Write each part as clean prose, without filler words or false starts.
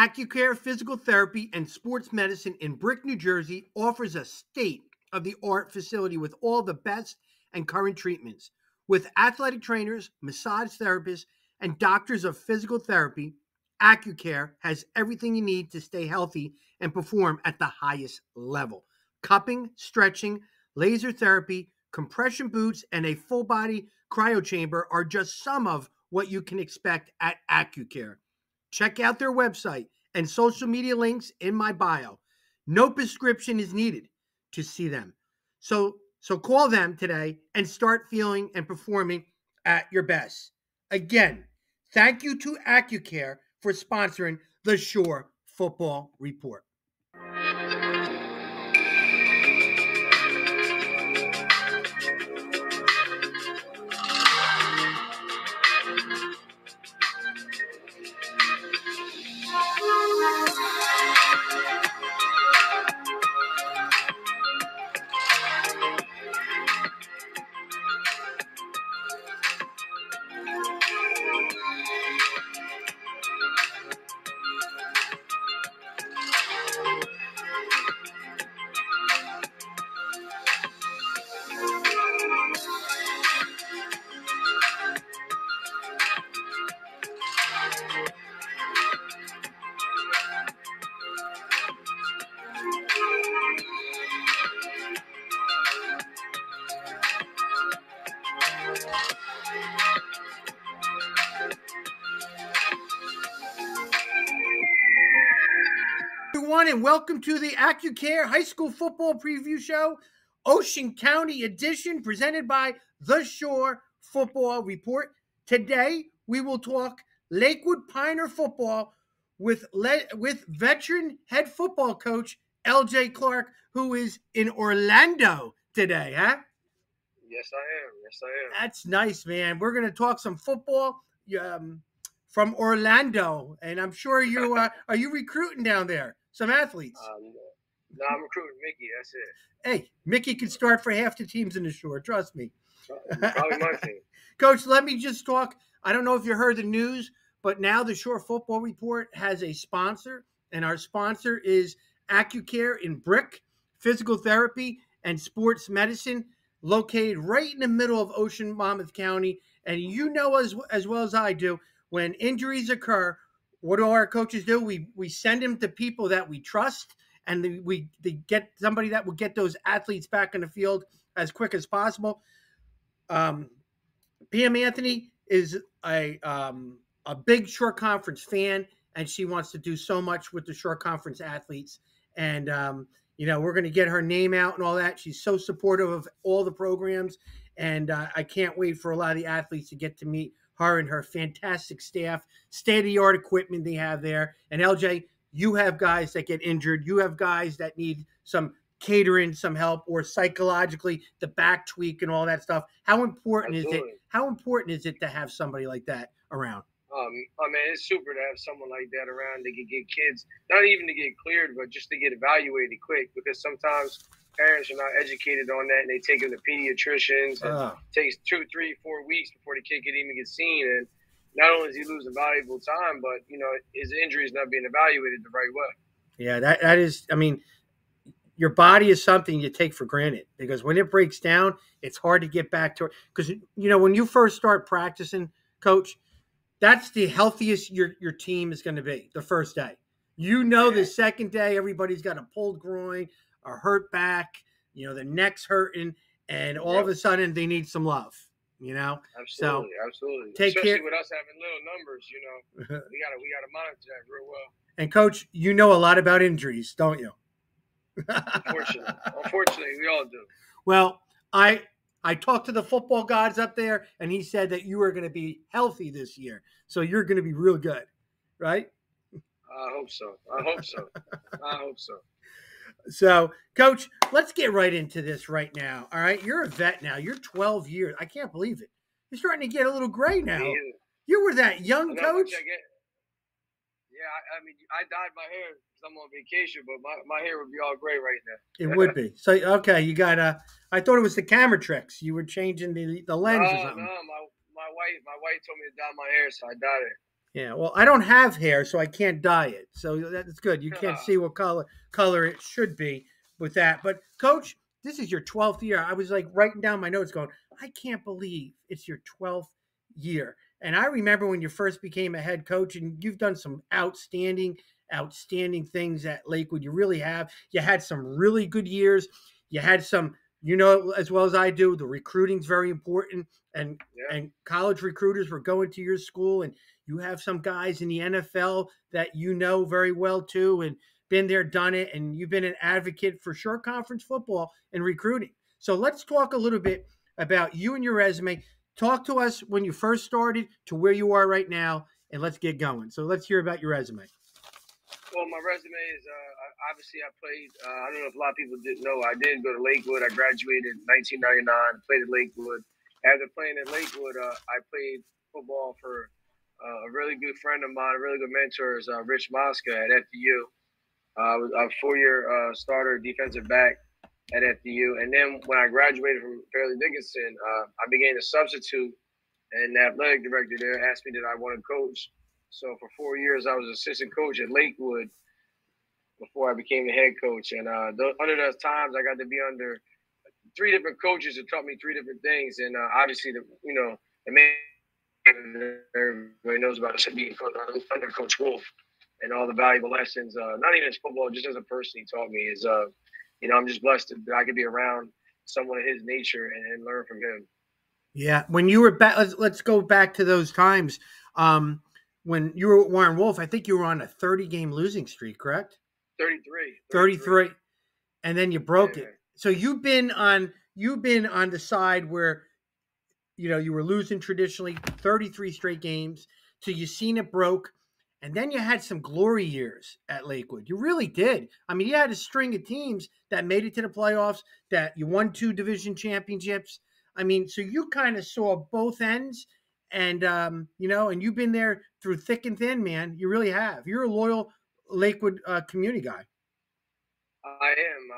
Accucare Physical Therapy and Sports Medicine in Brick, New Jersey offers a state-of-the-art facility with all the best and current treatments. With athletic trainers, massage therapists, and doctors of physical therapy, Accucare has everything you need to stay healthy and perform at the highest level. Cupping, stretching, laser therapy, compression boots, and a full-body cryo chamber are just some of what you can expect at Accucare. Check out their website and social media links in my bio. No prescription is needed to see them. So call them today and start feeling and performing at your best. Again, thank you to Accucare for sponsoring the Shore Football Report. Everyone, and welcome to the Accucare High School Football Preview Show, Ocean County edition, presented by the Shore Football Report. Today, we will talk Lakewood Pioneer football with veteran head football coach LJ Clark, who is in Orlando today, huh? Yes, I am. That's nice, man. We're going to talk some football from Orlando, and I'm sure you are you recruiting down there? Some athletes. No, I'm recruiting Mickey. That's it. Hey, Mickey can start for half the teams in the Shore. Trust me. Probably my team. Coach, let me just talk. I don't know if you heard the news, but now the Shore Football Report has a sponsor, and our sponsor is Accucare in Brick, Physical Therapy and Sports Medicine, located right in the middle of Ocean Monmouth County. And you know as well as I do, when injuries occur, what do our coaches do? We send them to people that we trust, and they get somebody that will get those athletes back in the field as quick as possible. PM Anthony is a big Shore Conference fan, and she wants to do so much with the Shore Conference athletes. And we're going to get her name out and all that. She's so supportive of all the programs, and I can't wait for a lot of the athletes to get to meet her and her fantastic staff, state-of-the-art equipment they have there. And LJ, you have guys that get injured. You have guys that need some catering, some help, or psychologically the back tweak and all that stuff. How important Absolutely. is it? How important is it to have somebody like that around? I mean, it's super to have someone like that around that can get kids, not even to get cleared, but just to get evaluated quick, because sometimes parents are not educated on that, and they take them to pediatricians, and it takes 2, 3, 4 weeks before the kid can even get seen. And not only is he losing valuable time, but his injury is not being evaluated the right way. Yeah, that is. I mean, your body is something you take for granted, because when it breaks down, it's hard to get back to it. Because when you first start practicing, Coach, that's the healthiest your team is going to be the first day. The second day, everybody's got a pulled groin, a hurt back, the neck's hurting, and all of a sudden they need some love, Absolutely. Especially with us having little numbers, we gotta monitor that real well. And Coach, you know a lot about injuries, don't you? Unfortunately, we all do. Well, I talked to the football gods up there, and he said that you are going to be healthy this year, so you're going to be real good, right? I hope so. So, Coach, let's get right into this right now. All right, you're a vet now. You're 12 years. I can't believe it. You're starting to get a little gray now. You were that young, Coach. I mean, I dyed my hair because I'm on vacation, but my hair would be all gray right now. It would be. So, okay, you got I thought it was the camera tricks. You were changing the lens or something. No, my wife told me to dye my hair, so I dyed it. Yeah, well, I don't have hair, so I can't dye it. So that's good. You can't see what color it should be with that. But coach, this is your 12th year. I was like writing down my notes going, I can't believe it's your 12th year. And I remember when you first became a head coach and you've done some outstanding things at Lakewood. You really have. You had some really good years. You had some, as well as I do, the recruiting's very important and Yeah. and college recruiters were going to your school and you have some guys in the NFL that you know very well too, and been there, done it, and you've been an advocate for short conference football and recruiting. So let's talk a little bit about you and your resume. Talk to us when you first started to where you are right now, and let's get going. So let's hear about your resume. Well, my resume is obviously I played. I don't know if a lot of people didn't know. I did go to Lakewood. I graduated in 1999. Played at Lakewood. After playing at Lakewood, I played football for a really good friend of mine, a really good mentor is Rich Mosca at FDU. I was a 4-year starter defensive back at FDU. And then when I graduated from Fairleigh Dickinson, I began to substitute. And the athletic director there asked me did I want to coach. So for 4 years, I was assistant coach at Lakewood before I became the head coach. And under those times, I got to be under 3 different coaches who taught me 3 different things. And obviously, the main everybody knows about us being under Coach Wolf and all the valuable lessons, not even as football, just as a person he taught me is, I'm just blessed that I could be around someone of his nature and learn from him. Yeah, when you were back, let's go back to those times. When you were at Warren Wolf, I think you were on a 30-game losing streak, correct? 33. 33, and then you broke it. Man. So you've been on the side where you were losing traditionally 33 straight games till you seen it broke, and then you had some glory years at Lakewood. You really did. I mean, you had a string of teams that made it to the playoffs, that you won 2 division championships. I mean, so you kind of saw both ends, and and you've been there through thick and thin, man. You really have. You're a loyal Lakewood community guy. I am.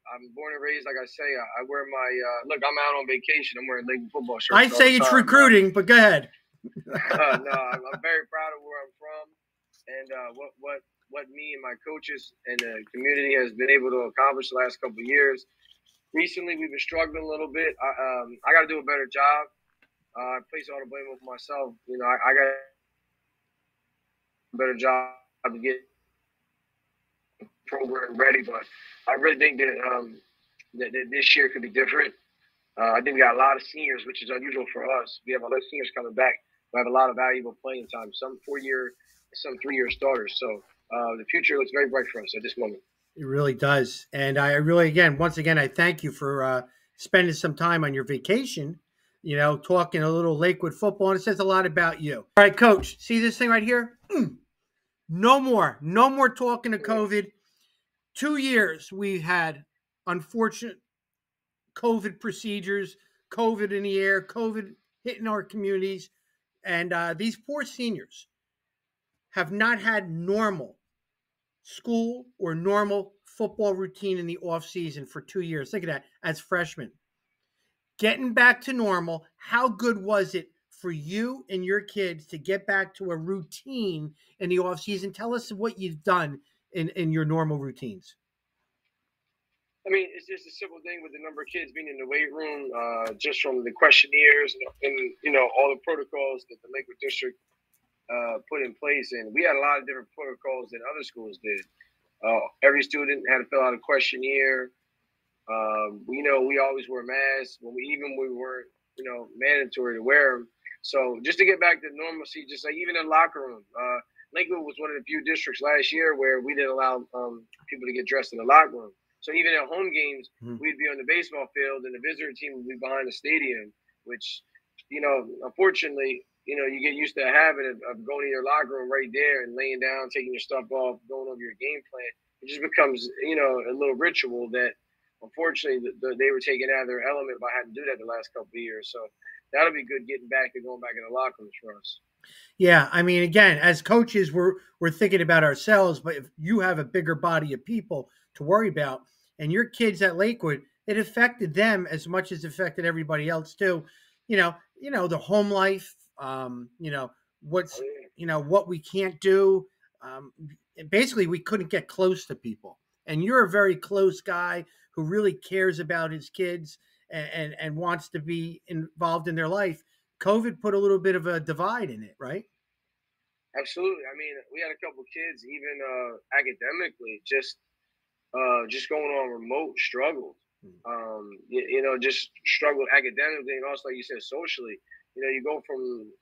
I'm born and raised, like I say, I wear my, look, I'm out on vacation. I'm wearing Lakewood football shirts. I say it's recruiting, but go ahead. No, I'm very proud of where I'm from and what me and my coaches and the community has been able to accomplish the last couple of years. Recently, we've been struggling a little bit. I got to do a better job. I place all the blame on myself. I got a better job to get program ready, but I really think that this year could be different. I think we got a lot of seniors, which is unusual for us. We have a lot of seniors coming back. We have a lot of valuable playing time. Some 4-year, some 3-year starters. So the future looks very bright for us at this moment. It really does, and I really, once again, I thank you for spending some time on your vacation. Talking a little Lakewood football, and it says a lot about you. All right, Coach. See this thing right here? No more talking to COVID. 2 years we had unfortunate COVID procedures, COVID in the air, COVID hitting our communities. And these poor seniors have not had normal school or normal football routine in the off season for 2 years. Think of that as freshmen. Getting back to normal, how good was it for you and your kids to get back to a routine in the off season? Tell us what you've done in your normal routines. I mean, it's just a simple thing with the number of kids being in the weight room, just from the questionnaires and all the protocols that the Lakewood district put in place. And we had a lot of different protocols than other schools did. Every student had to fill out a questionnaire. We always wear masks even when we weren't, mandatory to wear them. So just to get back to normalcy, just like even in the locker room, Lakewood was one of the few districts last year where we didn't allow people to get dressed in the locker room. So even at home games, we'd be on the baseball field and the visitor team would be behind the stadium, which, unfortunately, you get used to the habit of going to your locker room right there and laying down, taking your stuff off, going over your game plan. It just becomes, a little ritual that, unfortunately, they were taken out of their element by having to do that the last couple of years. So that'll be good getting back and going back in the locker rooms for us. Yeah, I mean, again, as coaches, we're thinking about ourselves, but if you have a bigger body of people to worry about, and your kids at Lakewood, it affected them as much as it affected everybody else too. The home life, what's what we can't do. Um, Basically, we couldn't get close to people. And you're a very close guy who really cares about his kids and wants to be involved in their life. COVID put a little bit of a divide in it, right? Absolutely. I mean, we had a couple kids, even academically, just going on remote struggled. Just struggled academically and also, like you said, socially. You go from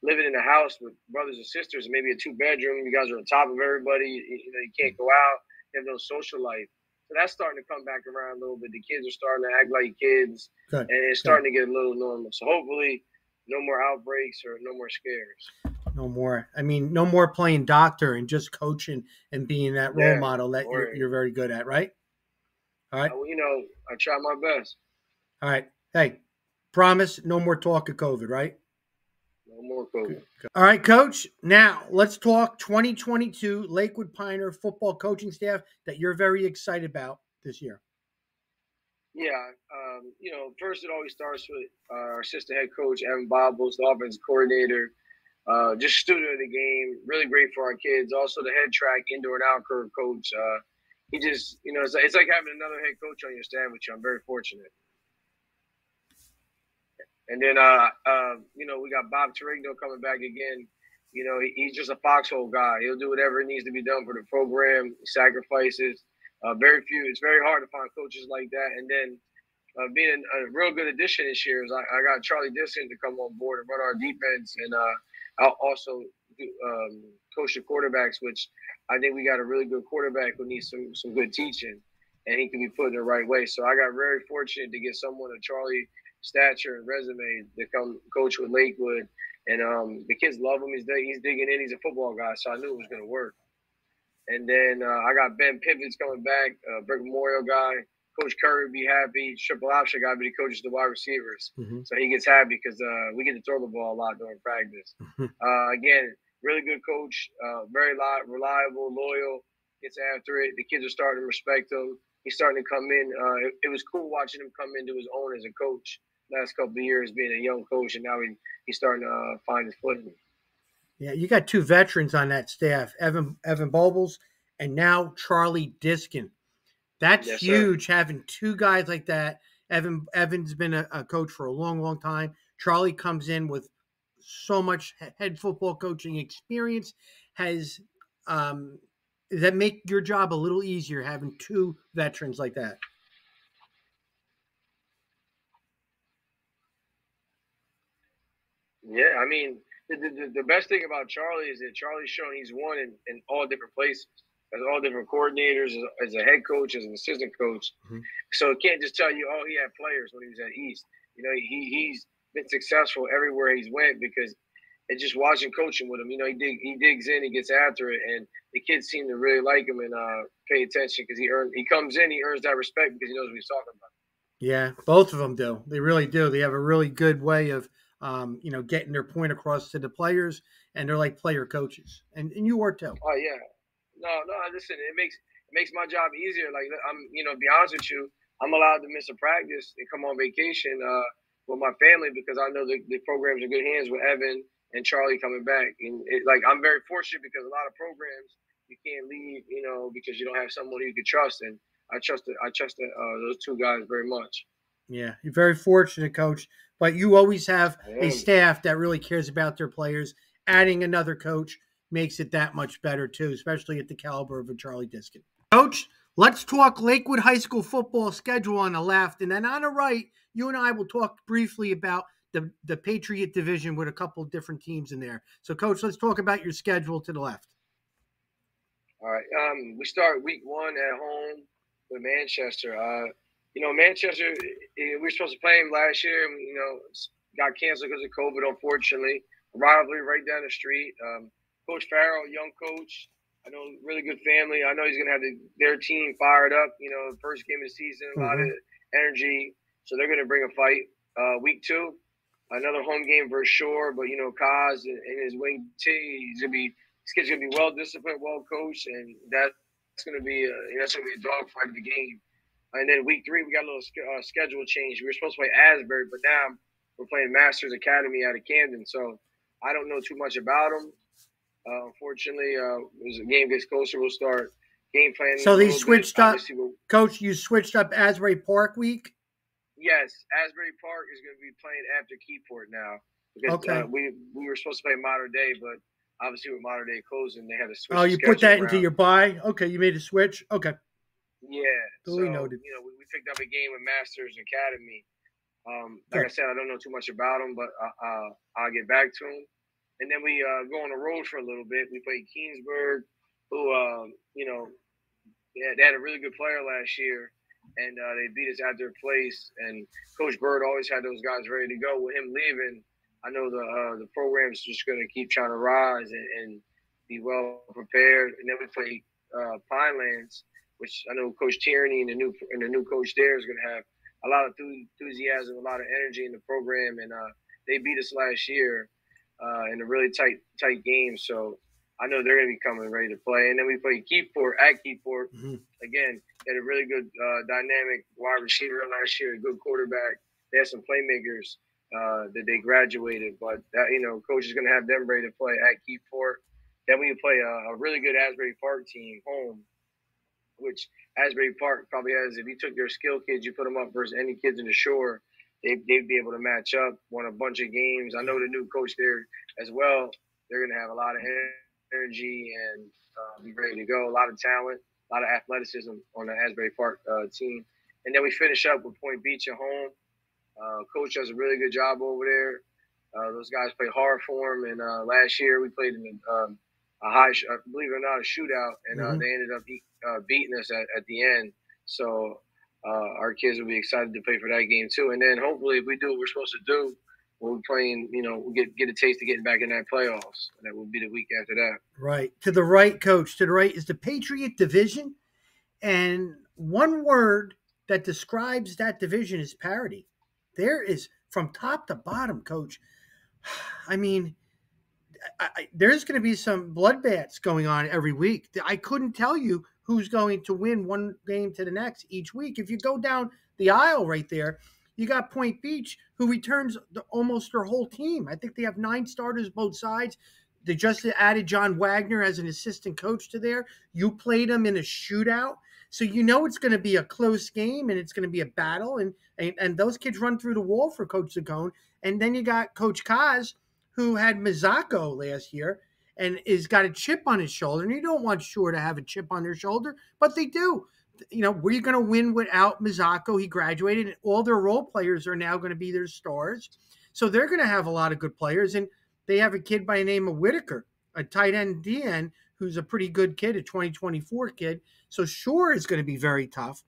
living in a house with brothers and sisters, and maybe a 2 bedroom. You guys are on top of everybody. You can't go out. You have no social life. So that's starting to come back around a little bit. The kids are starting to act like kids, Good. and it's starting to get a little normal. So hopefully, no more outbreaks or no more scares. No more. I mean, no more playing doctor and just coaching and being that role Yeah, model that you're very good at, right? All right. I try my best. All right. Hey, promise no more talk of COVID, right? No more COVID. All right, Coach. Now let's talk 2022 Lakewood Pioneer football coaching staff that you're very excited about this year. Yeah, first it always starts with our assistant head coach, Evan Bobbles, the offensive coordinator, just student of the game, really great for our kids. Also the head track, indoor and outdoor coach. He just, it's like having another head coach on your staff, which I'm very fortunate. And then, we got Bob Torigno coming back again. He's just a foxhole guy. He'll do whatever needs to be done for the program, sacrifices. It's very hard to find coaches like that. And then being a real good addition this year is I got Charlie Disson to come on board and run our defense. And I'll also coach the quarterbacks, which I think we got a really good quarterback who needs some good teaching. And he can be put in the right way. So I got very fortunate to get someone of Charlie stature and resume to come coach with Lakewood. And the kids love him. He's digging in. He's a football guy, so I knew it was going to work. And then I got Ben Pivots coming back, Brick Memorial guy. Coach Curry would be happy. Triple option guy, but he coaches the wide receivers. Mm-hmm. So he gets happy because we get to throw the ball a lot during practice. Again, really good coach, very reliable, loyal, gets after it. The kids are starting to respect him. He's starting to come in. It was cool watching him come into his own as a coach last couple of years, being a young coach, and now he's starting to find his footing. Yeah, you got two veterans on that staff, Evan Bobles and now Charlie Diskin. That's huge, having two guys like that. Evan's been a coach for a long, long time. Charlie comes in with so much head football coaching experience. Does that make your job a little easier having two veterans like that? Yeah, I mean, the best thing about Charlie is that Charlie's shown he's won in all different places, as all different coordinators, as a head coach, as an assistant coach. Mm-hmm. So it can't just tell you, oh, he had players when he was at East. He's been successful everywhere he's went because it's just watching coaching with him. He digs in, he gets after it, and the kids seem to really like him and pay attention because he comes in, he earns that respect because he knows what he's talking about. Yeah, both of them do. They really do. They have a really good way of getting their point across to the players, and they're like player coaches. And you are too. Oh yeah, no. Listen, it makes my job easier. Like be honest with you, I'm allowed to miss a practice and come on vacation with my family because I know the program's in good hands with Evan and Charlie coming back. And I'm very fortunate because a lot of programs you can't leave, because you don't have someone you can trust. And I trust those two guys very much. Yeah, you're very fortunate, Coach. But you always have a staff that really cares about their players. Adding another coach makes it that much better, too, especially at the caliber of a Charlie Diskin. Coach, let's talk Lakewood High School football schedule on the left. And then on the right, you and I will talk briefly about the Patriot Division with a couple of different teams in there. So, Coach, let's talk about your schedule to the left. All right. We start week 1 at home with Manchester. Manchester, we were supposed to play him last year. Got canceled because of COVID, unfortunately. Rivalry right down the street. Coach Farrell, young coach. I know, really good family. I know he's going to have their team fired up. First game of the season, a lot of energy. So they're going to bring a fight. Week 2, another home game for sure. But, Kaz and his wing team, this kid's going to be well-disciplined, well-coached, and that's going to be a dogfight of the game. And then week 3, we got a little schedule change. We were supposed to play Asbury, but now we're playing Masters Academy out of Camden. So I don't know too much about them. Unfortunately, as the game gets closer, we'll start game planning So a they little bit. switched up, Obviously, Coach. You switched up Asbury Park week. yes, Asbury Park is going to be playing after Keyport now because Okay. we were supposed to play Modern Day, but obviously with Modern Day closing, they had to switch Oh, the you put schedule that into around. your buy. Okay, you made a switch. Okay, Yeah, so duly noted. we picked up a game with Masters Academy. Like I Good. said, I don't know too much about them, but I'll get back to them. And then we go on the road for a little bit. We played Keensburg, who they had a really good player last year, and they beat us at their place. And Coach Bird always had those guys ready to go. With him leaving, I know the program's just going to keep trying to rise and be well prepared. And then we play Pinelands, which I know Coach Tierney and the new coach there is going to have a lot of enthusiasm, a lot of energy in the program, and they beat us last year in a really tight game. So I know they're going to be coming ready to play. And then we played Keyport at Keyport. Mm-hmm. Again, they had a really good dynamic wide receiver last year, a good quarterback. They had some playmakers that they graduated, but coach is going to have them ready to play at Keyport. Then we play a really good Asbury Park team home, which Asbury Park probably has. If you took their skill kids, you put them up versus any kids in the shore, they'd be able to match up, won a bunch of games. I know the new coach there as well. They're going to have a lot of energy and be ready to go. A lot of talent, a lot of athleticism on the Asbury Park team. And then we finish up with Point Beach at home. Coach does a really good job over there. Those guys play hard for him. And last year we played in a high, believe it or not, a shootout, and they ended up beating us at the end. So our kids will be excited to play for that game too. And then hopefully, if we do what we're supposed to do, we'll be playing. We'll get a taste of getting back in that playoffs. And that will be the week after that. Right. To the right, Coach. To the right is the Patriot Division, and one word that describes that division is parity. There is from top to bottom, Coach. I mean, there's going to be some bloodbaths going on every week. I couldn't tell you who's going to win one game to the next each week. If you go down the aisle right there, you got Point Beach, who returns almost their whole team. I think they have 9 starters both sides. They just added John Wagner as an assistant coach to there. You played them in a shootout. So you know it's going to be a close game and it's going to be a battle. And those kids run through the wall for Coach Zagone. And then you got Coach Kaz, who had Mizako last year and is got a chip on his shoulder. And you don't want Shore to have a chip on their shoulder, but they do. We're going to win without Mizako. He graduated, and all their role players are now going to be their stars. So they're going to have a lot of good players. And they have a kid by the name of Whitaker, a tight end DN, who's a pretty good kid, a 2024 kid. So Shore is going to be very tough.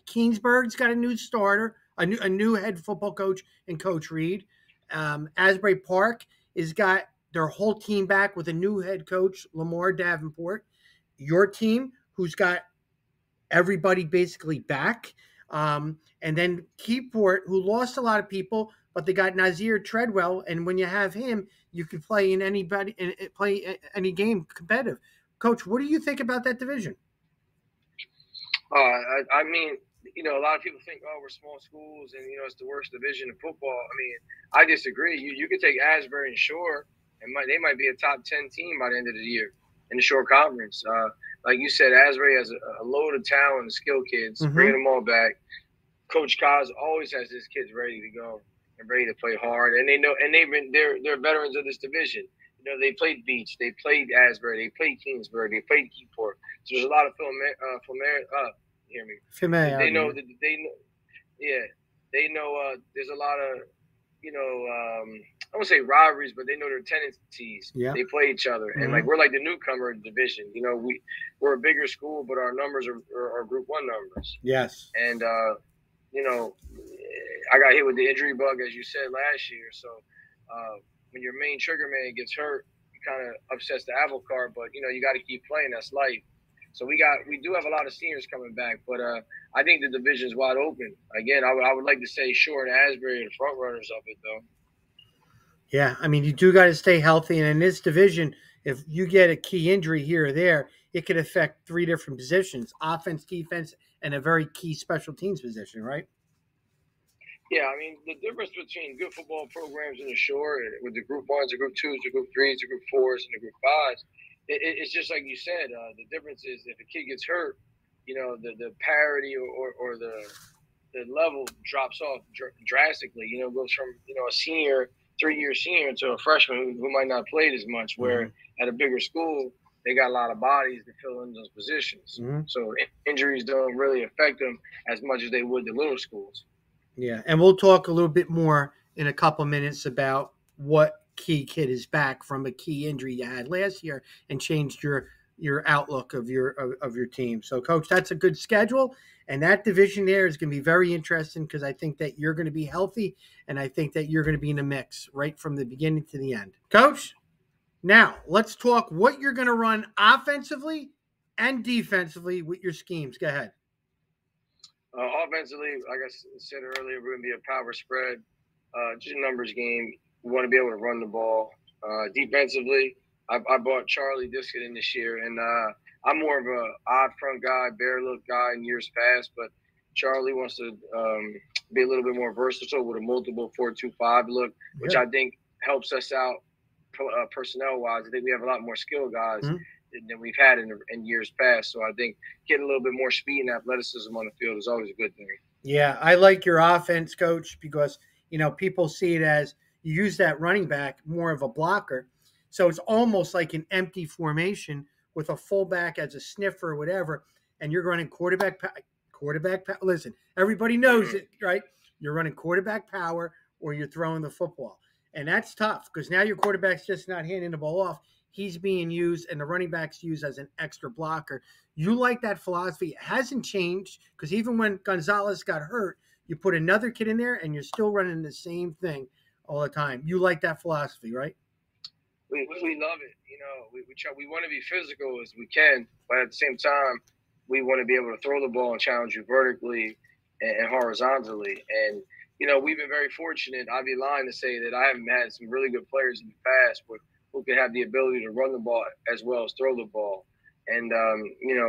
Keensburg's got a new starter, a new head football coach in Coach Reed. Asbury Park has got their whole team back with a new head coach, Lamar Davenport. Your team, who's got everybody basically back. And then Keyport, who lost a lot of people, but they got Nazir Treadwell. And when you have him, you can play play any game competitive. Coach, what do you think about that division? I mean, a lot of people think, oh, we're small schools and, it's the worst division in football. I mean, I disagree. You could take Asbury and Shore, and they might be a top 10 team by the end of the year in the Shore Conference. Like you said, Asbury has a load of talent and skill kids, bringing them all back. Coach Kaz always has his kids ready to go and ready to play hard. And they know, and they're veterans of this division. They played Beach, they played Asbury, they played Kingsburg, they played Keyport. So there's a lot of hear me. They know that they know there's a lot of I won't say rivalries, but they know their tendencies. Yeah. They play each other, and we're like the newcomer division. We're a bigger school, but our numbers are Group 1 numbers. Yes. And I got hit with the injury bug, as you said last year. So when your main trigger man gets hurt, it kind of upsets the apple cart. But you got to keep playing. That's life. So we do have a lot of seniors coming back, but I think the division is wide open. Again, I would like to say Shore and Asbury are the front runners of it, though. Yeah, I mean, you do got to stay healthy, and in this division, if you get a key injury here or there, it could affect 3 different positions: offense, defense, and a very key special teams position, right? Yeah, I mean the difference between good football programs in the shore with the Group Ones, the Group Twos, the Group Threes, the Group Fours, and the Group Fives, it's just like you said. The difference is if a kid gets hurt, the parity or the level drops off drastically. Goes from a senior, 3 year senior to a freshman who might not played as much. Where at a bigger school, they got a lot of bodies to fill in those positions. So injuries don't really affect them as much as they would the little schools. Yeah, and we'll talk a little bit more in a couple minutes about what key kid is back from a key injury you had last year and changed your outlook of your team. So, coach, that's a good schedule, and that division there is going to be very interesting because I think that you're going to be healthy, and I think that you're going to be in the mix right from the beginning to the end. Coach, now let's talk what you're going to run offensively and defensively with your schemes. Go ahead. Offensively, like I said earlier, we're going to be a power spread, just a numbers game. We want to be able to run the ball. Defensively, I bought Charlie Diskett in this year, and I'm more of a odd front guy, bare look guy in years past, but Charlie wants to be a little bit more versatile with a multiple 4-2-5 look, which I think helps us out personnel-wise. I think we have a lot more skill guys than we've had in years past. So I think getting a little bit more speed and athleticism on the field is always a good thing. Yeah, I like your offense, coach, because people see it as you use that running back more of a blocker. So it's almost like an empty formation with a fullback as a sniffer or whatever, and you're running quarterback. Listen, everybody knows it, right? You're running quarterback power or you're throwing the football, and that's tough because now your quarterback's just not handing the ball off. He's being used, and the running back's used as an extra blocker. You like that philosophy. It hasn't changed because even when Gonzalez got hurt, you put another kid in there, and you're still running the same thing all the time. You like that philosophy, right? We love it. We want to be physical as we can, but at the same time, we want to be able to throw the ball and challenge you vertically and horizontally. And we've been very fortunate. I'd be lying to say that I haven't had some really good players in the past who could have the ability to run the ball as well as throw the ball. And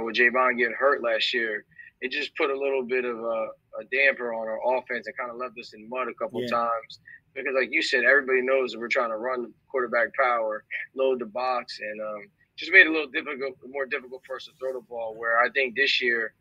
with Javon getting hurt last year, it just put a little bit of a damper on our offense and kind of left us in mud a couple of times. Because, like you said, everybody knows that we're trying to run quarterback power, load the box, and just made it a little more difficult for us to throw the ball. Where I think this year,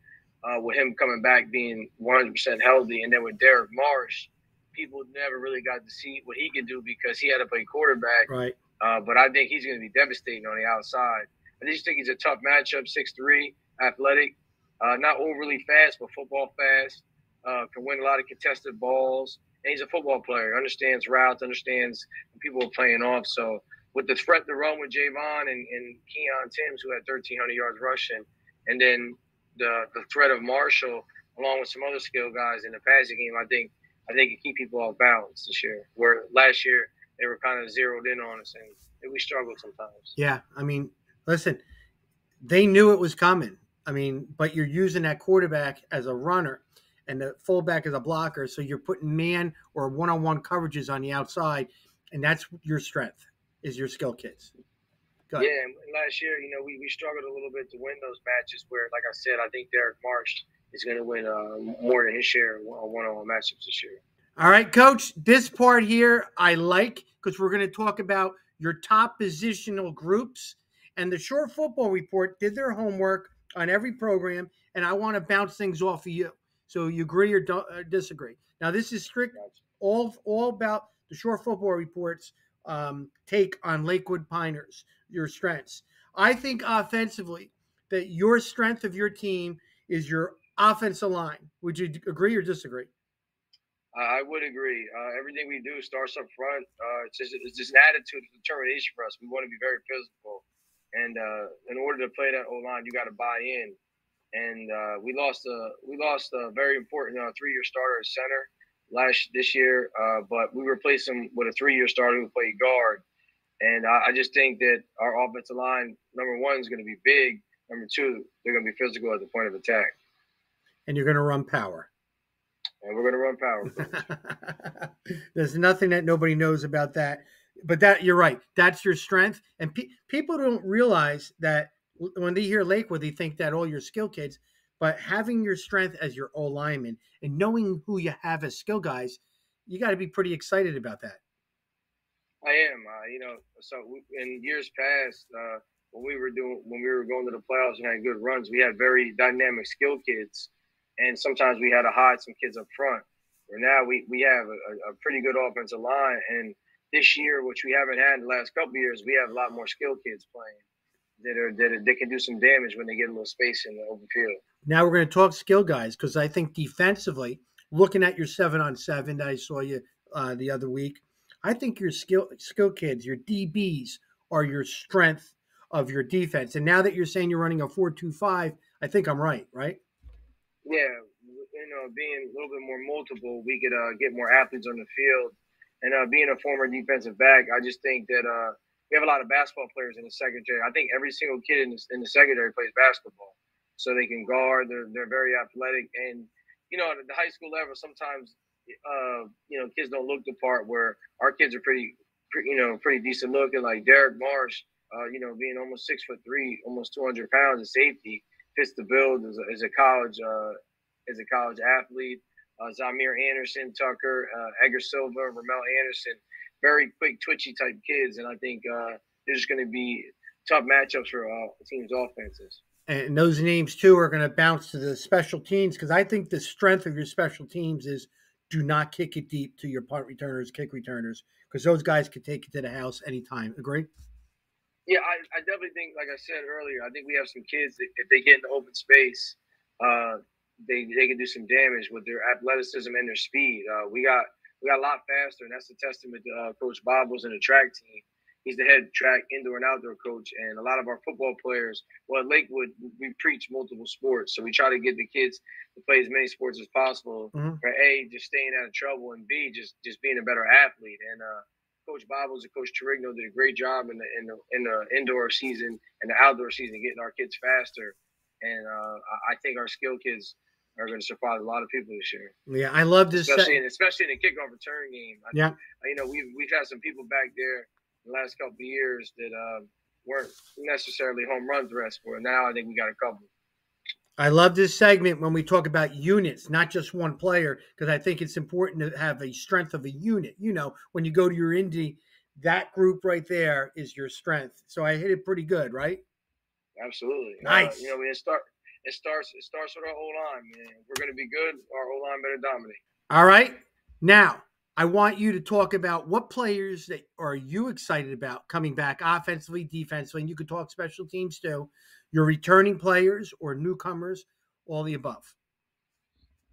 with him coming back being 100% healthy, and then with Derek Marsh, people never really got to see what he could do because he had to play quarterback. Right. But I think he's going to be devastating on the outside. I just think he's a tough matchup, 6'3", athletic, not overly fast, but football fast, can win a lot of contested balls. And he's a football player, understands routes, understands when people are playing off. So with the threat to run with Javon and Keon Timms, who had 1,300 yards rushing, and then the threat of Marshall, along with some other skill guys in the passing game, I think it keep people off balance this year. Where last year they were kind of zeroed in on us, and we struggled sometimes. Yeah, I mean, listen, they knew it was coming. I mean, but you're using that quarterback as a runner and the fullback as a blocker, so you're putting man or one-on-one coverages on the outside, and that's your strength is your skill kids. Yeah, and last year, we struggled a little bit to win those matches where, like I said, I think Derek Marsh is going to win more than his share of one-on-one matchups this year. All right, Coach, this part here I like because we're going to talk about your top positional groups. And the Short Football Report did their homework on every program, and I want to bounce things off of you. So you agree or disagree. Now, this is strict, all about the Short Football Report's take on Lakewood Piners, your strengths. I think offensively that your strength of your team is your offensive line. Would you agree or disagree? I would agree. Everything we do starts up front. It's just an attitude of determination for us. We want to be very physical. And in order to play that O-line, you got to buy in. And we lost a very important 3-year starter at center this year, but we replaced him with a 3-year starter who played guard. And I just think that our offensive line, number one, is going to be big. Number two, they're going to be physical at the point of attack. And you're going to run power. And we're going to run power. There's nothing that nobody knows about that. But that you're right. That's your strength. And people don't realize that when they hear Lakewood, they think that all your skill kids. But having your strength as your O lineman and knowing who you have as skill guys you got to be pretty excited about that. I am. In years past, when we were going to the playoffs and had good runs, we had very dynamic skill kids, and sometimes we had to hide some kids up front. Where now we have a pretty good offensive line, and this year, which we haven't had in the last couple of years, we have a lot more skill kids playing that can do some damage when they get a little space in the open field. Now we're going to talk skill guys, because I think defensively, looking at your 7-on-7 that I saw you the other week, I think your skill kids, your DBs, are your strength of your defense. And now that you're saying you're running a 4-2-5, I think I'm right? Yeah, being a little bit more multiple, we could get more athletes on the field. And being a former defensive back, I just think that we have a lot of basketball players in the secondary. I think every single kid in the secondary plays basketball, so they can guard. They're very athletic, and at the high school level, sometimes kids don't look the part. Where our kids are pretty decent looking, like Derek Marsh. Being almost 6'3", almost 200 pounds, of safety, fits the build as a college athlete. Zamir Anderson, Tucker, Edgar Silva, Ramel Anderson, very quick, twitchy type kids, and I think there's going to be tough matchups for teams' offenses. And those names too are going to bounce to the special teams, because I think the strength of your special teams is do not kick it deep to your punt returners, kick returners, because those guys could take it to the house anytime. Agree? Yeah, I definitely think, like I said earlier, I think we have some kids that if they get in the open space, they can do some damage with their athleticism and their speed. We got a lot faster, and that's a testament to Coach Bobbles and the track team. He's the head track indoor and outdoor coach, and a lot of our football players. Well, at Lakewood, we preach multiple sports, so we try to get the kids to play as many sports as possible. For A, just staying out of trouble, and B, just being a better athlete. And Coach Bobbles and Coach Torigno did a great job in the indoor season and the outdoor season, getting our kids faster. And I think our skill kids are going to surprise a lot of people this year. Yeah, I love this, especially in the kickoff return game. Yeah, we've had some people back there in the last couple of years that weren't necessarily home run threats, but now I think we got a couple. I love this segment when we talk about units, not just one player, because I think it's important to have a strength of a unit. When you go to your indie, that group right there is your strength. So I hit it pretty good, right? Absolutely. Nice. It starts with our O-line, man. If we're going to be good, our O-line better dominate. All right. Now, I want you to talk about what players that are you excited about coming back offensively, defensively, and you could talk special teams too. Your returning players or newcomers, all the above.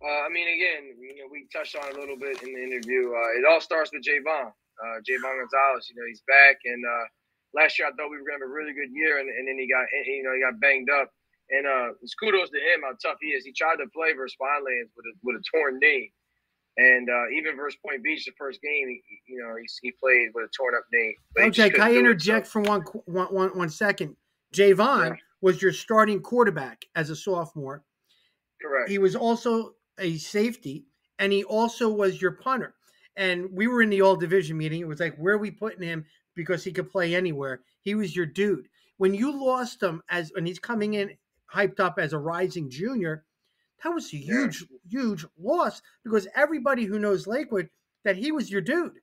Again, we touched on it a little bit in the interview. It all starts with Javon. Javon Gonzalez, he's back, and last year I thought we were going to have a really good year, and then he got banged up. And it's kudos to him how tough he is. He tried to play versus Vinelands with a torn knee, and even versus Point Beach, the first game, he played with a torn up knee. Okay, can I interject for one second? Javon was your starting quarterback as a sophomore. Correct. He was also a safety, and he also was your punter. And we were in the all-division meeting. It was like, where are we putting him? Because he could play anywhere. He was your dude. When you lost him when he's coming in hyped up as a rising junior, that was a huge, huge loss, because everybody who knows Lakewood, that he was your dude.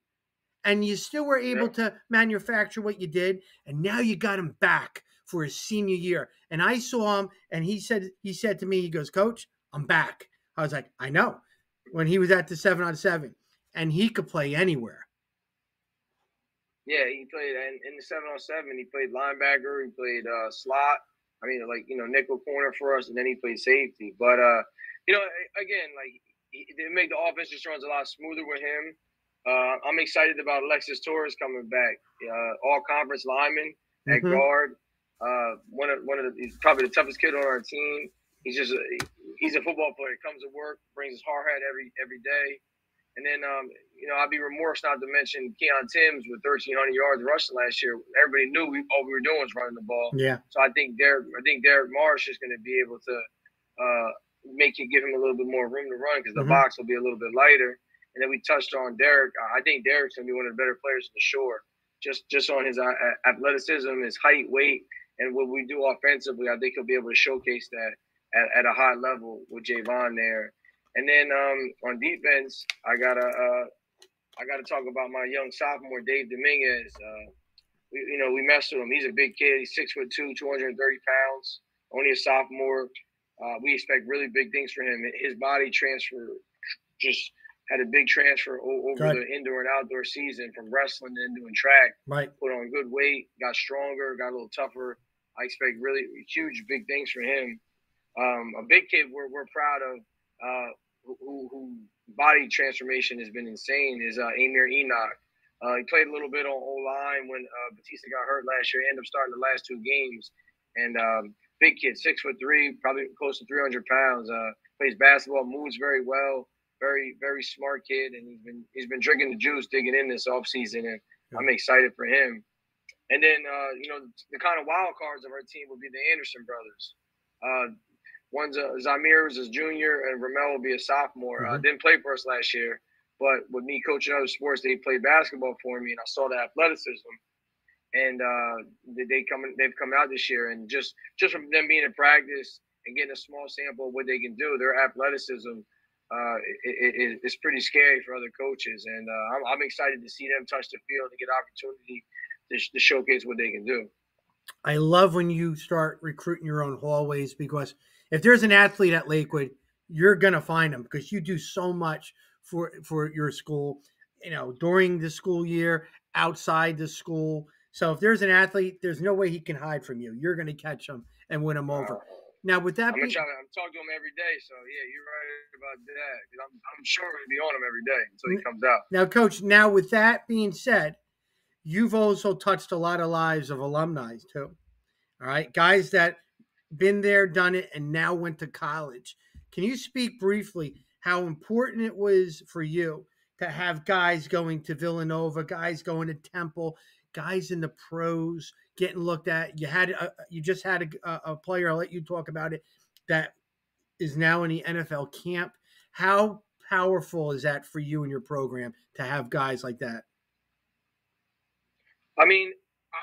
And you still were able to manufacture what you did, and now you got him back for his senior year. And I saw him, and he said to me, he goes, "Coach, I'm back." I was like, I know. When he was at the 7-on-7, and he could play anywhere. Yeah, he played in the 7-on-7. He played linebacker. He played slot. Nickel corner for us, and then he played safety. But again, it made the offense just runs a lot smoother with him. I'm excited about Alexis Torres coming back. All conference lineman at guard. He's probably the toughest kid on our team. He's a football player. He comes to work, brings his hard hat every day. And then I'd be remorse not to mention Keon Timms with 1,300 yards rushing last year. Everybody knew all we were doing was running the ball. Yeah. So I think Derek Marsh is going to be able to give him a little bit more room to run, because the box will be a little bit lighter. And then we touched on Derek. I think Derek's going to be one of the better players in the shore, just on his athleticism, his height, weight, and what we do offensively. I think he'll be able to showcase that at a high level with Javon there. And then on defense, I got I got to talk about my young sophomore, Dave Dominguez. We messed with him. He's a big kid. He's 6'2", 230 pounds. Only a sophomore. We expect really big things for him. His body transfer just had a big transfer over the indoor and outdoor season from wrestling to doing track. Right. Put on good weight, got stronger, got a little tougher. I expect really huge, big things for him. A big kid we're proud of, who body transformation has been insane, is Amir Enoch. He played a little bit on O-line when Batista got hurt last year. He ended up starting the last 2 games. And big kid, 6'3", probably close to 300 pounds. Plays basketball, moves very well. Very, very smart kid, and he's been drinking the juice, digging in this offseason, and I'm excited for him. And then the kind of wild cards of our team would be the Anderson brothers. One's Zamir is a junior, and Ramel will be a sophomore. Didn't play for us last year, but with me coaching other sports, they played basketball for me, and I saw the athleticism. And they've come out this year, and just from them being in practice and getting a small sample of what they can do, their athleticism it's pretty scary for other coaches, and I'm excited to see them touch the field and get opportunity to showcase what they can do. I love when you start recruiting your own hallways, because if there's an athlete at Lakewood, you're gonna find them, because you do so much for your school, during the school year, outside the school. So if there's an athlete, there's no way he can hide from you. You're gonna catch him and win him over. Now, with that, I'm talking to him every day. So yeah, you're right about that. I'm sure he'll be on him every day until he comes out. Now, Coach. Now, with that being said, you've also touched a lot of lives of alumni too. All right, guys that been there, done it, and now went to college. Can you speak briefly how important it was for you to have guys going to Villanova, guys going to Temple, guys in the pros getting looked at? You just had a player, I'll let you talk about it, that is now in the NFL camp. How powerful is that for you and your program to have guys like that? I mean,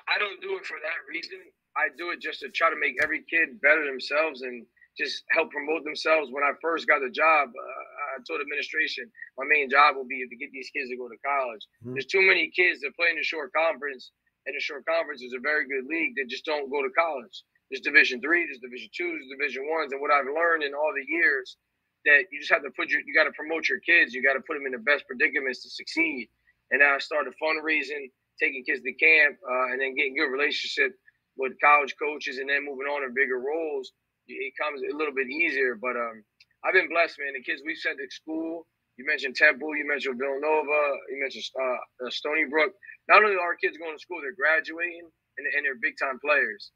I don't do it for that reason. I do it just to try to make every kid better themselves and just help promote themselves. When I first got the job, I told administration my main job will be to get these kids to go to college. Mm-hmm. There's too many kids that play in the short conference, and the short conference is a very good league that just don't go to college. There's Division III, there's Division II, there's Division Is, and what I've learned in all the years that you just have to you got to promote your kids. You got to put them in the best predicaments to succeed. And now I started fundraising, taking kids to camp, and then getting good relationship with college coaches, and then moving on in bigger roles. It comes a little bit easier, but I've been blessed, man. The kids we've sent to school, you mentioned Temple, you mentioned Villanova, you mentioned Stony Brook. Not only are our kids going to school, they're graduating, and they're big-time players.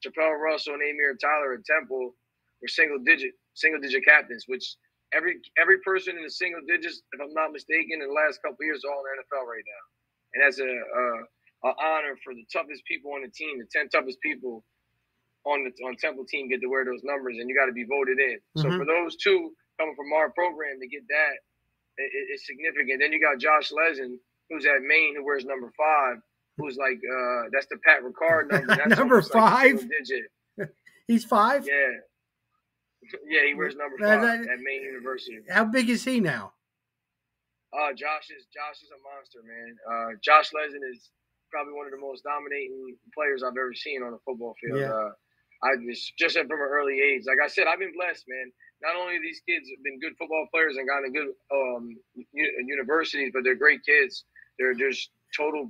Chappelle Russell and Amir Tyler at Temple were single-digit captains, which every person in the single digits, if I'm not mistaken, in the last couple of years are all in the NFL right now. And that's an honor for the toughest people on the team. The 10 toughest people on Temple team get to wear those numbers, and you got to be voted in. Mm-hmm. So for those two coming from our program to get that, it's significant. Then you got Josh Lezen, who's at Maine, who wears number 5, who's like that's the Pat Ricard number. That's number 5. Like digit. He's 5. Yeah, he wears number 5 at Maine University. How big is he now? Josh is a monster, man. Josh Lezen is probably one of the most dominating players I've ever seen on a football field. Yeah. I just from an early age. Like I said, I've been blessed, man. Not only these kids have been good football players and gotten to good universities, but they're great kids. They're just total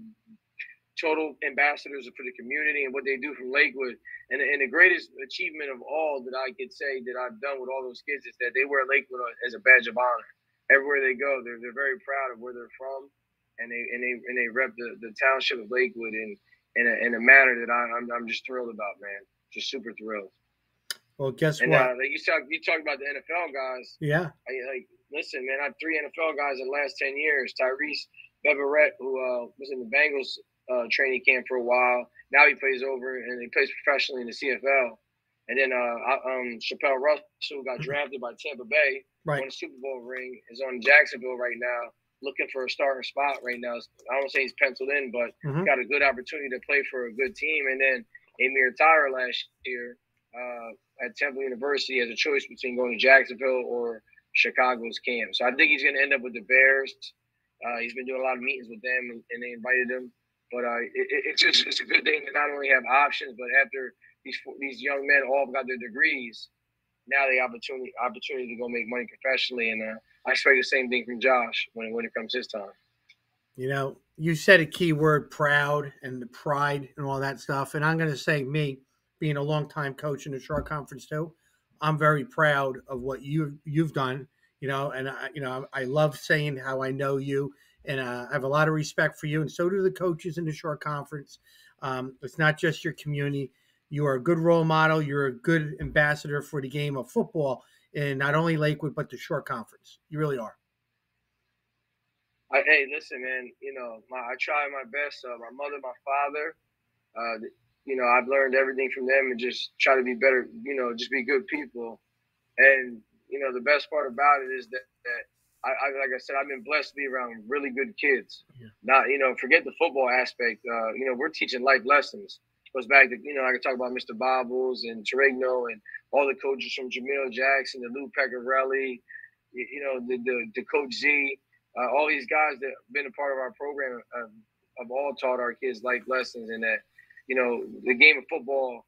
ambassadors for the community and what they do from Lakewood. And the greatest achievement of all that I could say that I've done with all those kids is that they wear Lakewood as a badge of honor. Everywhere they go, they're very proud of where they're from, and they rep the township of Lakewood in a manner that I'm just thrilled about, man. Just super thrilled. Well, guess what? Like you talk about the NFL guys. Yeah. Listen, man. I have 3 NFL guys in the last 10 years. Tyrese Beverett, who was in the Bengals training camp for a while. Now he plays over and he plays professionally in the CFL. And then Chappelle Russell got drafted by Tampa Bay, won a Super Bowl ring, is on Jacksonville right now, looking for a starting spot right now. I don't say he's penciled in, but got a good opportunity to play for a good team. And then Amir Tyler last year at Temple University has a choice between going to Jacksonville or Chicago's camp. So I think he's going to end up with the Bears. He's been doing a lot of meetings with them, and they invited him. But it's a good thing to not only have options, but after these young men all got their degrees, now they opportunity to go make money professionally. And I expect the same thing from Josh when it comes his time. You know, you said a key word, proud, and the pride and all that stuff. And I'm going to say, me being a longtime coach in the Shore Conference too, I'm very proud of what you've done. You know, and I love saying how I know you, and I have a lot of respect for you, and so do the coaches in the Shore Conference. It's not just your community. You are a good role model. You're a good ambassador for the game of football in not only Lakewood but the Shore Conference. You really are. Hey, listen, man. I try my best. My mother, my father. I've learned everything from them, and just try to be better. Just be good people. And the best part about it is that I like I said, I've been blessed to be around really good kids. Yeah. Not forget the football aspect. We're teaching life lessons. Goes back to I could talk about Mr. Bobbles and Terregno and all the coaches from Jamil Jackson, the Lou Pecorelli, the Coach Z. All these guys that have been a part of our program have all taught our kids life lessons, and that the game of football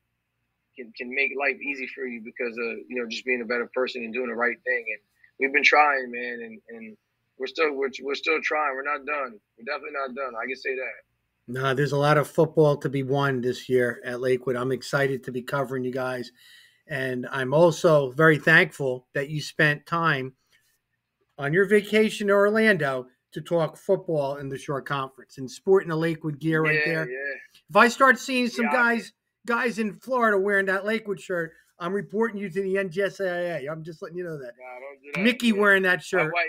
can make life easy for you because of just being a better person and doing the right thing. And we've been trying, man, and we're still trying. We're not done. We're definitely not done. I can say that. No, there's a lot of football to be won this year at Lakewood. I'm excited to be covering you guys, and I'm also very thankful that you spent time on your vacation to Orlando to talk football in the Shore Conference and sporting the Lakewood gear right there. Yeah. If I start seeing some guys in Florida wearing that Lakewood shirt, I'm reporting you to the NJSAA. I'm just letting you know that. Nah, don't do that. Mickey wearing that shirt. I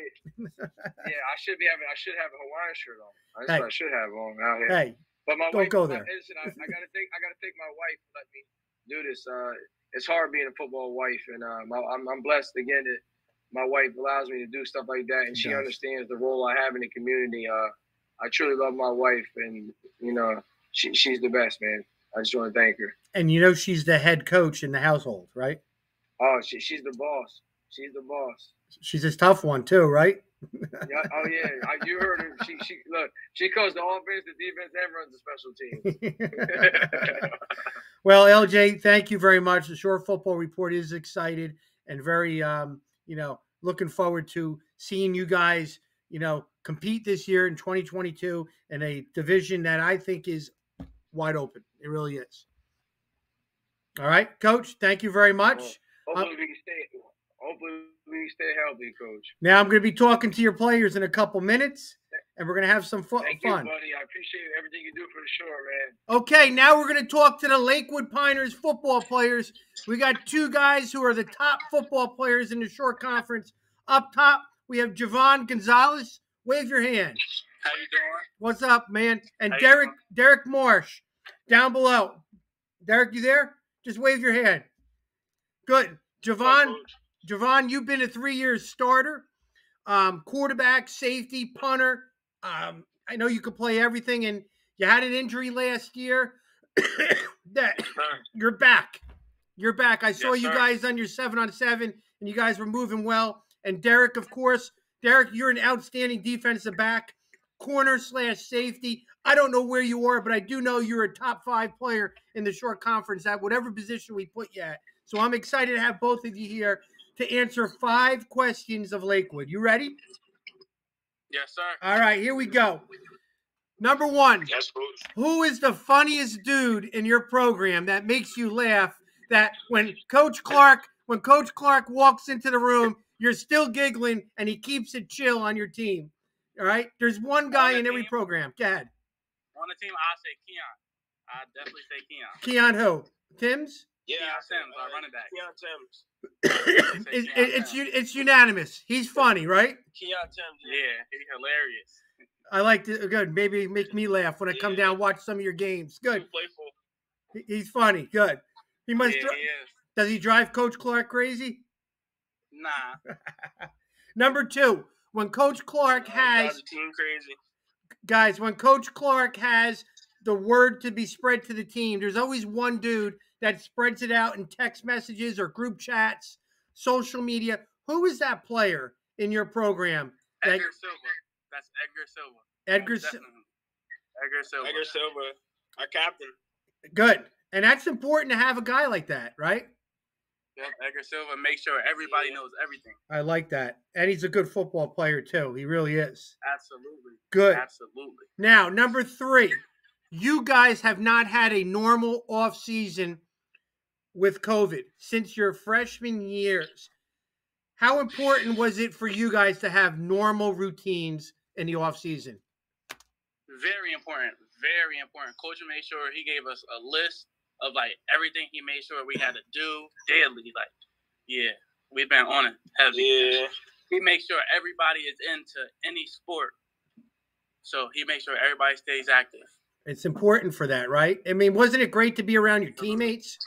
should have a Hawaiian shirt on. That's what I should have on out here. Hey, but my don't wife, go there. Listen, I gotta thank my wife for letting me do this. It's hard being a football wife, and I'm blessed again that my wife allows me to do stuff like that, and she understands the role I have in the community. I truly love my wife, and she's the best, man. I just want to thank her. And she's the head coach in the household, right? Oh, she's the boss. She's the boss. She's a tough one too, right? Yeah. Oh yeah. You heard her. She coaches the offense, the defense, and runs the special teams. Well, LJ, thank you very much. The Shore Football Report is excited and very, looking forward to seeing you guys, compete this year in 2022 in a division that I think is wide open. It really is. All right, Coach. Thank you very much. Hopefully we stay healthy, Coach. Now I'm going to be talking to your players in a couple minutes, and we're going to have some fun. Thank you, buddy. I appreciate everything you do for the Shore, man. Okay, now we're going to talk to the Lakewood Piners football players. We got two guys who are the top football players in the Shore Conference. Up top, we have Javon Gonzalez. Wave your hand. How you doing? What's up, man? And Derek Marsh down below. Derek, you there? Just wave your hand. Good. Javon, you've been a 3-year starter, quarterback, safety, punter. I know you could play everything, and you had an injury last year. You're back. You're back. I saw you guys on your 7-on-7, and you guys were moving well. And Derek, of course. Derek, you're an outstanding defensive back, corner/safety. I don't know where you are, but I do know you're a top 5 player in the Shore Conference at whatever position we put you at. So I'm excited to have both of you here to answer 5 questions of Lakewood. You ready? Yes, sir. All right, here we go. Number 1. Yes, Coach. Who is the funniest dude in your program that makes you laugh, that when Coach Clark walks into the room, you're still giggling and he keeps it chill on your team? All right? There's one guy in every program. Go ahead. On the team, I'll say Keon. I definitely say Keon. Keon who? Tims? Yeah, Keon Sims, our running back. Keon Tims. It's unanimous. He's funny, right? Keon Tims. Yeah, he's hilarious. I like to. Good. Maybe make me laugh when I come down and watch some of your games. Good. Playful. He's funny. Good. He must. He is. Does he drive Coach Clark crazy? Nah. Number 2, when Coach Clark has the team crazy. Guys, when Coach Clark has the word to be spread to the team, there's always one dude that spreads it out in text messages or group chats, social media. Who is that player in your program? Edgar Silva. That's Edgar Silva. Edgar, Definitely. Edgar Silva. Edgar Silva, our captain. good. And that's important to have a guy like that, right? Yep, Edgar Silva. Make sure everybody knows everything. I like that. And he's a good football player, too. He really is. Absolutely. Good. Absolutely. Now, number 3, you guys have not had a normal offseason with COVID since your freshman years. How important was it for you guys to have normal routines in the offseason? Very important. Very important. Coach made sure he gave us a list of like everything he made sure we had to do daily. Like, yeah, we've been on it heavy. Yeah. He makes sure everybody is into any sport. So he makes sure everybody stays active. It's important for that, right? I mean, wasn't it great to be around your teammates?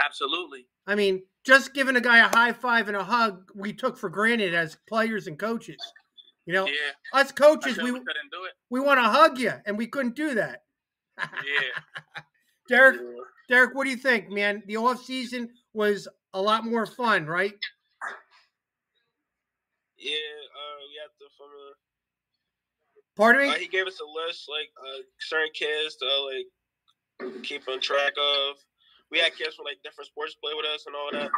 Absolutely. I mean, just giving a guy a high five and a hug, we took for granted as players and coaches. You know, Yeah. us coaches, we couldn't do it. We want to hug you, and we couldn't do that. Yeah. Derek, what do you think, man? The off season was a lot more fun, right? Yeah, we had to Pardon me? he gave us a list, like certain kids to like keep on track of. We had kids from like different sports play with us and all that.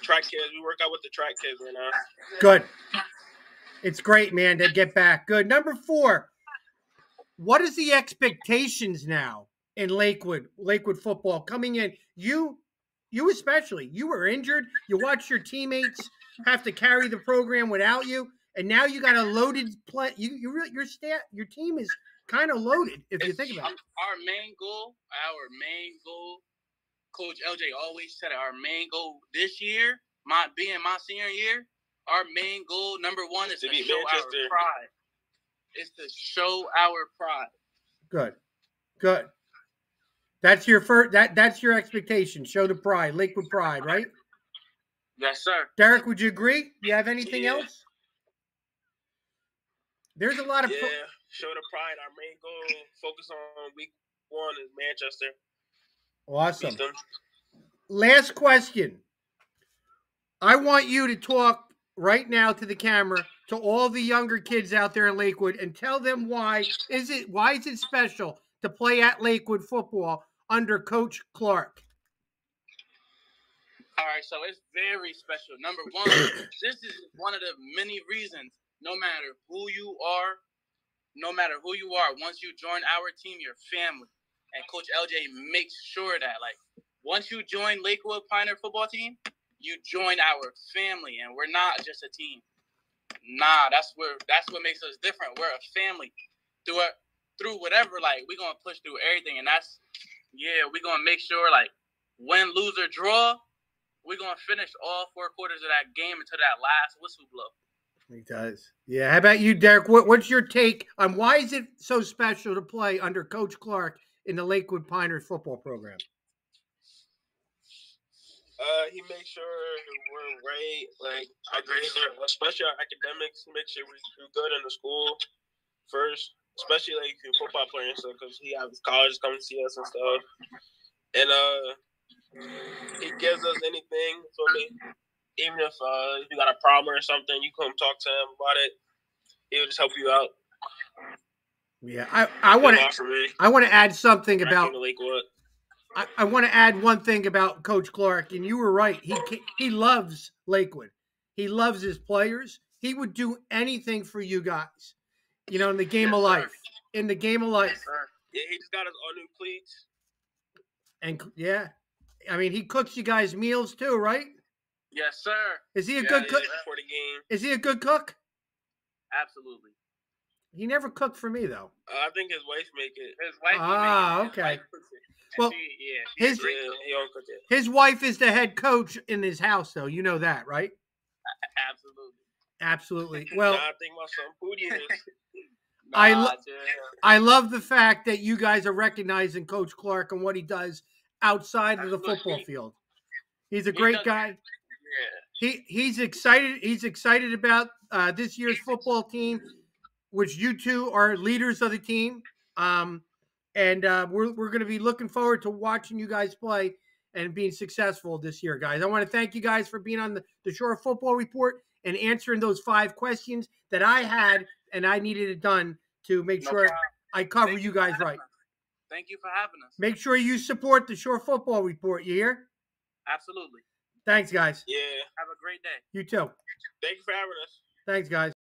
Track kids, we work out with the track kids right now. Good. It's great, man, to get back. Good. Number 4, what is the expectations now in Lakewood football coming in? You especially, you were injured. You watched your teammates have to carry the program without you, and now you got a loaded play. Your team is kind of loaded if you think about it. Our main goal, Coach LJ always said it, our main goal this year, being my senior year, our main goal, number 1, is to show Manchester. Our pride. It's to show our pride. Good. That's your first. That's your expectation. Show the pride, Lakewood pride, right? Yes, sir. Derek, would you agree? You have anything else? There's a lot of show the pride. Our main goal, focus on week 1 is Manchester. Awesome. Last question. I want you to talk right now to the camera to all the younger kids out there in Lakewood and tell them why is it special to play at Lakewood football under Coach Clark? All right, so it's very special. Number 1, this is one of the many reasons, no matter who you are, once you join our team, you're family. And Coach LJ makes sure that, like, once you join Lakewood Pioneer football team, you join our family, and we're not just a team. Nah, that's what makes us different. We're a family. Through whatever, like, we're gonna push through everything, and we're gonna make sure, like, win, lose, or draw, we're gonna finish all 4 quarters of that game until that last whistle blow. He does. Yeah. How about you, Derek? What's your take on why is it so special to play under Coach Clark in the Lakewood Pioneers football program? He makes sure we're right, like our grades are, especially our academics. He makes sure we do good in the school first, especially like football players and stuff, because he has colleges come see us and stuff. And he gives us anything for me. Even if you got a problem or something, you come talk to him about it. He'll just help you out. Yeah, I want to add something about Lakewood. I want to add one thing about Coach Clark, and you were right. He loves Lakewood. He loves his players. He would do anything for you guys. You know, in the game of life. In the game of life. Yeah, he just got us all new cleats. And yeah, I mean, he cooks you guys meals too, right? Yes, sir. Is he a good cook? Before the game. Is he a good cook? Absolutely. He never cooked for me though. I think his wife make it. His wife. Okay. Well, he don't cook it. His wife is the head coach in his house, though. You know that, right? Absolutely. Well, I think my son Pootie is. I love the fact that you guys are recognizing Coach Clark and what he does outside of the football field. He's a great guy. Yeah. He's excited. He's excited about this year's football team, which you two are leaders of the team. And we're going to be looking forward to watching you guys play and being successful this year, guys. I want to thank you guys for being on the Shore Football Report and answering those 5 questions that I had and I needed it done to make No sure problem. I cover Thank you for guys having right. us. Thank you for having us. Make sure you support the Shore Football Report. You hear? Absolutely. Thanks, guys. Yeah. Have a great day. You too. Thank you for having us. Thanks, guys.